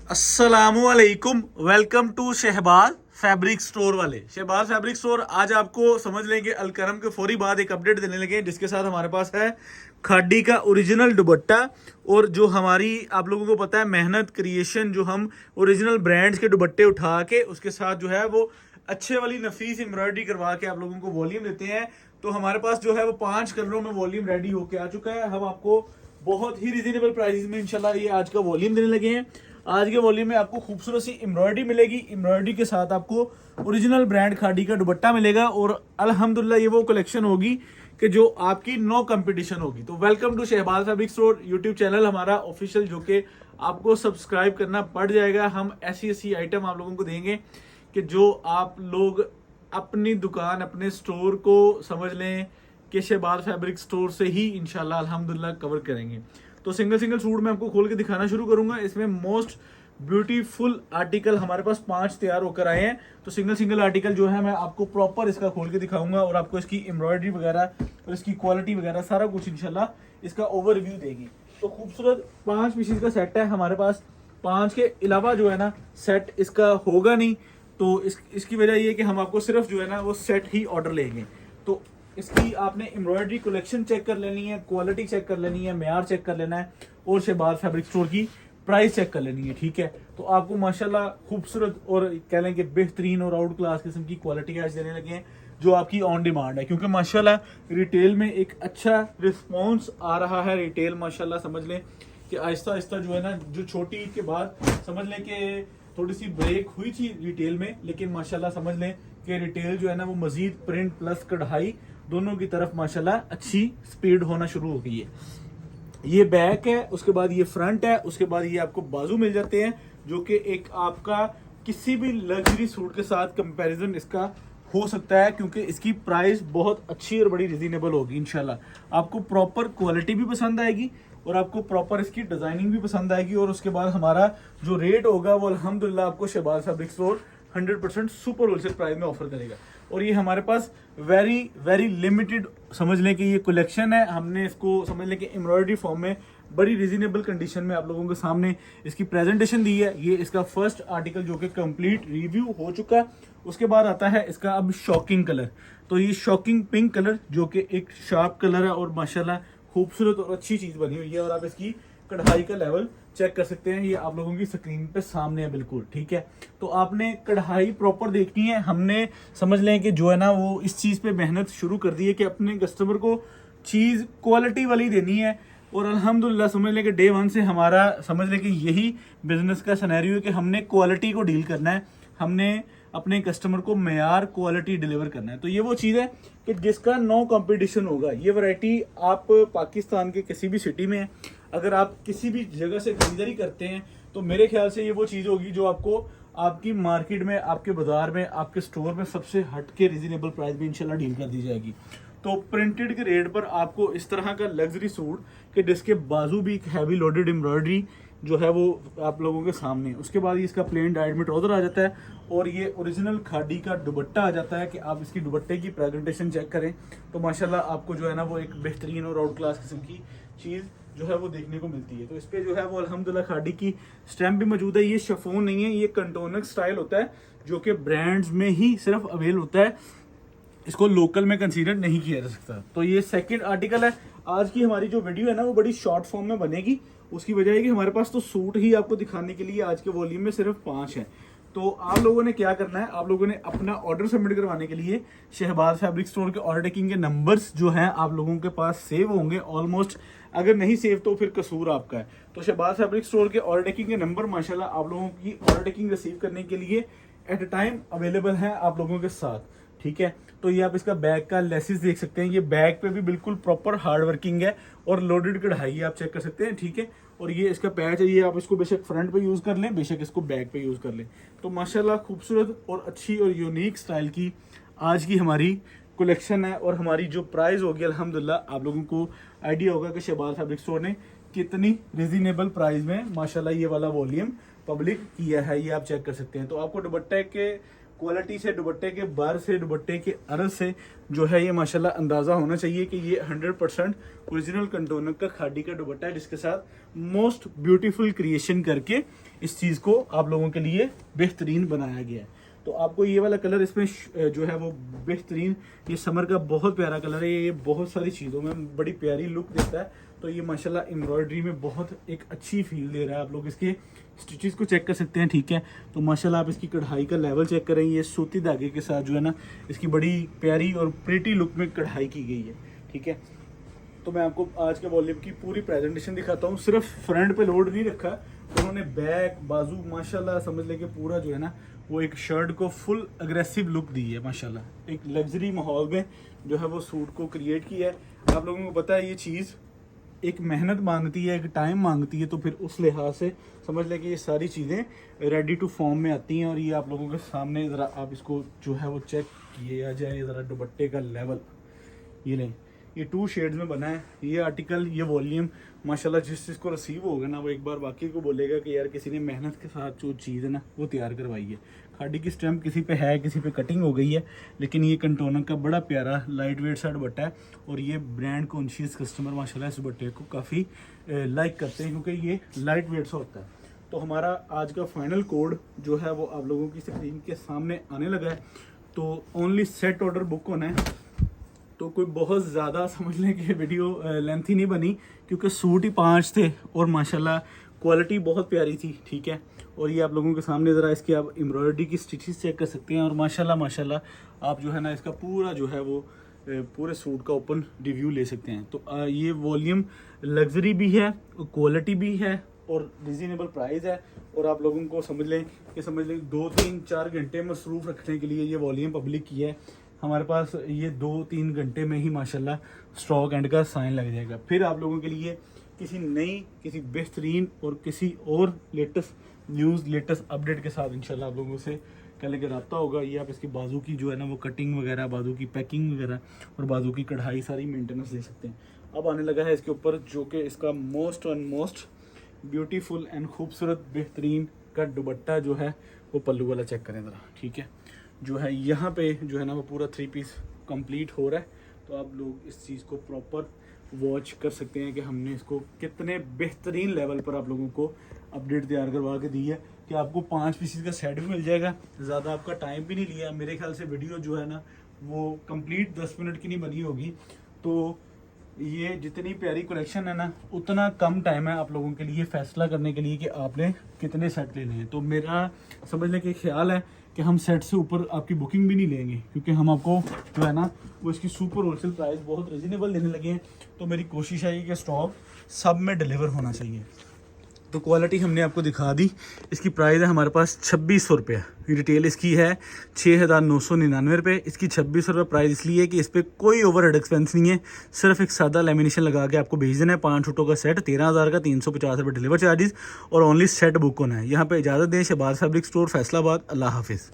अस्सलामुअलैकुम, welcome to Shahbaz fabric store वाले। Shahbaz fabric store आज आपको समझ लेंगे अलकरम के फौरी बाद एक अपडेट देने लगे हैं, जिसके साथ हमारे पास है खादी का ओरिजिनल दुपट्टा। और जो हमारी आप लोगों को पता है मेहनत क्रिएशन, जो हम ओरिजिनल ब्रांड्स के दुपट्टे उठा के उसके साथ जो है वो अच्छे वाली नफीस एम्ब्रॉयडरी करवा के आप लोगों को वॉल्यूम देते हैं। तो हमारे पास जो है वो 5 कलरों में वॉल्यूम रेडी होके आ चुका है। हम आपको बहुत ही रिजनेबल प्राइस में इंशाल्लाह ये आज का वॉल्यूम देने लगे हैं। आज के वॉल्यूम में आपको खूबसूरत सी एम्ब्रॉयडरी मिलेगी। एम्ब्रॉयडरी के साथ आपको ओरिजिनल ब्रांड खादी का दुपट्टा मिलेगा और अल्हम्दुलिल्लाह ये वो कलेक्शन होगी कि जो आपकी नो कंपटीशन होगी। तो welcome to Shahbaz fabric store YouTube channel हमारा ऑफिशियल, जो कि आपको सब्सक्राइब करना पड़ जाएगा। हम ऐसी ऐसी आइटम आप लोगों को देंगे कि जो आप लोग अपनी दुकान अपने स्टोर को समझ लें कि शहबाज फैब्रिक स्टोर से ही इंशाल्लाह अल्हम्दुलिल्लाह कवर करेंगे। तो सिंगल सिंगल सूट मैं आपको खोल के दिखाना शुरू करूंगा। इसमें मोस्ट ब्यूटीफुल आर्टिकल हमारे पास 5 तैयार होकर आए हैं। तो सिंगल सिंगल आर्टिकल जो है मैं आपको प्रॉपर इसका खोल के दिखाऊंगा और आपको इसकी एम्ब्रॉयडरी वगैरह और इसकी क्वालिटी वगैरह सारा कुछ इंशाल्लाह इसका ओवरव्यू देगी। तो खूबसूरत 5 पीसेस का सेट है हमारे पास। 5 के अलावा जो है ना सेट इसका होगा नहीं। तो इसकी वजह ये है कि हम आपको सिर्फ जो है ना वो सेट ही ऑर्डर लेंगे। तो इसकी आपने एम्ब्रॉयडरी कलेक्शन चेक कर लेनी है, क्वालिटी चेक कर लेनी है, मेयार चेक कर लेना है और शहबाज फैब्रिक स्टोर की प्राइस चेक कर लेनी है। ठीक है, तो आपको माशाल्लाह खूबसूरत और कह लें कि बेहतरीन और आउट क्लास किस्म की क्वालिटी आज देने लगे हैं, जो आपकी ऑन डिमांड है। क्योंकि माशाल्लाह रिटेल में एक अच्छा रिस्पॉन्स आ रहा है। रिटेल माशाल्लाह समझ लें कि आहिस्ता आहिस्ता जो है ना, जो छोटी ईद के बाद समझ लें कि थोड़ी सी ब्रेक हुई थी रिटेल में, लेकिन माशाल्लाह समझ लें कि रिटेल जो है ना वो मजीद प्रिंट प्लस कढ़ाई दोनों की तरफ माशाल्लाह अच्छी स्पीड होना शुरू हो गई है। ये बैक है, उसके बाद ये फ्रंट है, उसके बाद ये आपको बाजू मिल जाते हैं, जो कि एक आपका किसी भी लग्जरी सूट के साथ कंपैरिजन इसका हो सकता है। क्योंकि इसकी प्राइस बहुत अच्छी और बड़ी रिजनेबल होगी इंशाल्लाह। आपको प्रॉपर क्वालिटी भी पसंद आएगी और आपको प्रॉपर इसकी डिजाइनिंग भी पसंद आएगी। और उसके बाद हमारा जो रेट होगा वो अल्हम्दुलिल्लाह आपको Shahbaz fabric store 100% super wholesale price में ऑफर करेगा। और ये हमारे पास वेरी वेरी लिमिटेड समझ लें कि ये कलेक्शन है। हमने इसको समझ लें कि एम्ब्रॉयडरी फॉर्म में बड़ी रिजनेबल कंडीशन में आप लोगों के सामने इसकी प्रेजेंटेशन दी है। ये इसका फर्स्ट आर्टिकल जो कि कंप्लीट रिव्यू हो चुका है। उसके बाद आता है इसका अब शॉकिंग कलर। तो ये शॉकिंग पिंक कलर जो कि एक शार्प कलर है और माशाल्लाह खूबसूरत और अच्छी चीज बनी हुई है। और आप इसकी कढ़ाई का लेवल चेक कर सकते हैं, ये आप लोगों की स्क्रीन पे सामने है बिल्कुल। ठीक है, तो आपने कढ़ाई प्रॉपर देखनी है। हमने समझ लें कि जो है ना वो इस चीज पे मेहनत शुरू कर दी है कि अपने कस्टमर को चीज क्वालिटी वाली देनी है। और अल्हम्दुलिल्लाह समझ लें कि डे 1 से हमारा समझ लें कि यही बिजनेस का सिनेरियो है कि हमने क्वालिटी को डील करना है। हमने अपने कस्टमर को मेयार क्वालिटी डिलीवर करना है। तो ये वो चीज़ है कि जिसका नो कंपटीशन होगा। ये वैरायटी आप पाकिस्तान के किसी भी सिटी में, अगर आप किसी भी जगह से खरीदारी करते हैं, तो मेरे ख्याल से ये वो चीज़ होगी जो आपको आपकी मार्केट में, आपके बाजार में, आपके स्टोर में सबसे हट के रिजनेबल प्राइस में इंशाल्लाह डील कर दी जाएगी। तो प्रिंटेड के रेट पर आपको इस तरह का लग्जरी सूट कि जिसके बाजू भी एक हैवी लोडेड एम्ब्रॉयडरी जो है वो आप लोगों के सामने। उसके बाद ये इसका प्लेन डायट में ट्राउजर आ जाता है और ये ओरिजिनल खादी का दुपट्टा आ जाता है। कि आप इसकी दुपट्टे की प्रेजेंटेशन चेक करें तो माशाल्लाह आपको जो है ना वो एक बेहतरीन और आउट क्लास किस्म की चीज़ जो है वो देखने को मिलती है। तो इस पर जो है वो अल्हम्दुलिल्लाह खादी की स्टैम्प भी मौजूद है। ये शिफॉन नहीं है, ये कंटोनक स्टाइल होता है, जो कि ब्रांड्स में ही सिर्फ अवेल होता है। इसको लोकल में कंसीडर नहीं किया जा सकता। तो ये सेकंड आर्टिकल है। आज की हमारी जो वीडियो है ना वो बड़ी शॉर्ट फॉर्म में बनेगी। उसकी वजह है कि हमारे पास तो सूट ही आपको दिखाने के लिए आज के वॉल्यूम में सिर्फ 5 है। तो आप लोगों ने क्या करना है, आप लोगों ने अपना ऑर्डर सबमिट करवाने के लिए शहबाज फैब्रिक स्टोर के ऑर्डर टेकिंग के नंबर्स जो हैं आप लोगों के पास सेव होंगे ऑलमोस्ट। अगर नहीं सेव तो फिर कसूर आपका है। तो शहबाज फैब्रिक स्टोर के ऑर्डर टेकिंग के नंबर माशाल्लाह आप लोगों की ऑर्डर टेकिंग रिसीव करने के लिए एट अ टाइम अवेलेबल है आप लोगों के साथ। ठीक है, तो ये आप इसका बैक का लेसिस देख सकते हैं। ये बैक पे भी बिल्कुल प्रॉपर हार्ड वर्किंग है और लोडेड कढ़ाई आप चेक कर सकते हैं। ठीक है, और ये इसका पैच है, ये आप इसको बेशक फ्रंट पे यूज कर लें, बेशक इसको बैक पे यूज कर लें। तो माशाल्लाह खूबसूरत और अच्छी और यूनिक स्टाइल की आज की हमारी कलेक्शन है। और हमारी जो प्राइस होगी अल्हम्दुलिल्लाह आप लोगों को आइडिया होगा कि शहबाज फैब्रिक स्टोर ने कितनी रिजनेबल प्राइस में माशाल्लाह ये वाला वॉल्यूम पब्लिक किया है। ये आप चेक कर सकते हैं। तो आपको दुपट्टे के क्वालिटी से, दुपट्टे के बर से, दुपट्टे के अर्ज से जो है ये माशाल्लाह अंदाज़ा होना चाहिए कि ये 100% ओरिजिनल कंटोनक का खादी का दुपट्टा है, जिसके साथ मोस्ट ब्यूटीफुल क्रिएशन करके इस चीज़ को आप लोगों के लिए बेहतरीन बनाया गया है। तो आपको ये वाला कलर इसमें जो है वो बेहतरीन, ये समर का बहुत प्यारा कलर है। ये बहुत सारी चीज़ों में बड़ी प्यारी लुक देता है। तो ये माशाल्लाह एम्ब्रॉयडरी में बहुत एक अच्छी फील दे रहा है। आप लोग इसके स्टिचेस को चेक कर सकते हैं, ठीक है। तो माशाल्लाह आप इसकी कढ़ाई का लेवल चेक करें, ये सूती धागे के साथ जो है ना इसकी बड़ी प्यारी और प्रिटी लुक में कढ़ाई की गई है, ठीक है। तो मैं आपको आज के वॉल्यूम की पूरी प्रेजेंटेशन दिखाता हूँ। सिर्फ फ्रंट पे लोड नहीं रखा, उन्होंने बैक बाजू माशाल्लाह समझ लेके पूरा जो है ना वो एक शर्ट को फुल अग्रेसिव लुक दी है माशाल्लाह। एक लग्जरी माहौल में जो है वो सूट को क्रिएट किया है। आप लोगों को पता है ये चीज़ एक मेहनत मांगती है, एक टाइम मांगती है, तो फिर उस लिहाज से समझ लें कि ये सारी चीज़ें रेडी टू फॉर्म में आती हैं। और ये आप लोगों के सामने ज़रा आप इसको जो है वो चेक किया जाए, ज़रा दुपट्टे का लेवल ये लें, ये 2 शेड्स में बना है। ये आर्टिकल, ये वॉल्यूम माशाल्लाह जिस चीज़ को रिसीव होगा ना वो एक बार बाकी को बोलेगा कि यार किसी ने मेहनत के साथ जो चीज़ है ना वो तैयार करवाई है। खाड़ी की स्टैम्प किसी पे है, किसी पे कटिंग हो गई है, लेकिन ये कंटोनर का बड़ा प्यारा लाइट वेट सा दुपट्टा है। और ये ब्रांड कॉन्शियस कस्टमर माशाल्लाह इस दुपट्टे को काफ़ी लाइक करते हैं क्योंकि ये लाइट वेट सा होता है। तो हमारा आज का फाइनल कोड जो है वो आप लोगों की स्क्रीन के सामने आने लगा है। तो ओनली सेट ऑर्डर बुक होना है। तो कोई बहुत ज़्यादा समझ लें कि वीडियो लेंथी नहीं बनी क्योंकि सूट ही 5 थे और माशाल्लाह क्वालिटी बहुत प्यारी थी, ठीक है। और ये आप लोगों के सामने ज़रा इसकी आप एम्ब्रॉयडरी की स्टिचेस चेक कर सकते हैं। और माशाल्लाह आप जो है ना इसका पूरा जो है वो पूरे सूट का ओपन रिव्यू ले सकते हैं। तो ये वॉल्यूम लग्जरी भी है, क्वालिटी भी है और रिजनेबल प्राइस है। और आप लोगों को समझ लें 2-3-4 घंटे मसरूफ़ रखने के लिए ये वॉल्यूम पब्लिक की है। हमारे पास ये 2-3 घंटे में ही माशाल्लाह स्टॉक एंड का साइन लग जाएगा। फिर आप लोगों के लिए किसी नई, किसी बेहतरीन और किसी और लेटेस्ट न्यूज़, लेटेस्ट अपडेट के साथ इंशाल्लाह आप लोगों से कल लेकर रब्ता होगा। ये आप इसकी बाजू की जो है ना वो कटिंग वगैरह, बाजू की पैकिंग वगैरह और बाजू की कढ़ाई सारी मेंटेनेंस ले सकते हैं। अब आने लगा है इसके ऊपर जो कि इसका मोस्ट ब्यूटीफुल एंड खूबसूरत बेहतरीन का दुपट्टा जो है वो पल्लू वाला चेक करें ज़रा, ठीक है। जो है यहाँ पे जो है ना वो पूरा 3 पीस कंप्लीट हो रहा है। तो आप लोग इस चीज़ को प्रॉपर वॉच कर सकते हैं कि हमने इसको कितने बेहतरीन लेवल पर आप लोगों को अपडेट तैयार करवा के दी है कि आपको 5 पीसेस का सेट भी मिल जाएगा। ज़्यादा आपका टाइम भी नहीं लिया। मेरे ख्याल से वीडियो जो है ना वो कंप्लीट 10 मिनट की नहीं बनी होगी। तो ये जितनी प्यारी कलेक्शन है ना उतना कम टाइम है आप लोगों के लिए फैसला करने के लिए कि आपने कितने सेट लेने हैं। तो मेरा समझने के ख्याल है कि हम सेट से ऊपर आपकी बुकिंग भी नहीं लेंगे क्योंकि हम आपको जो है ना वो इसकी सुपर होलसेल प्राइस बहुत रिजनेबल देने लगे हैं। तो मेरी कोशिश है कि स्टॉक सब में डिलीवर होना चाहिए। तो क्वालिटी हमने आपको दिखा दी। इसकी प्राइस है हमारे पास 2600 रुपये। रिटेल इसकी है 6999 रुपये। इसकी 2600 रुपये प्राइस इसलिए कि इस पर कोई ओवरहेड एक्सपेंस नहीं है। सिर्फ एक सादा लेमिनेशन लगा के आपको भेज देना है। 5 सूटों का सेट 13,000 का, 350 रुपये डिलीवर चार्जेस और ओनली सेट बुक होना है। यहाँ पर इजाज़त दें। Shahbaz fabric store, Faisalabad. अल्लाह हाफिज़।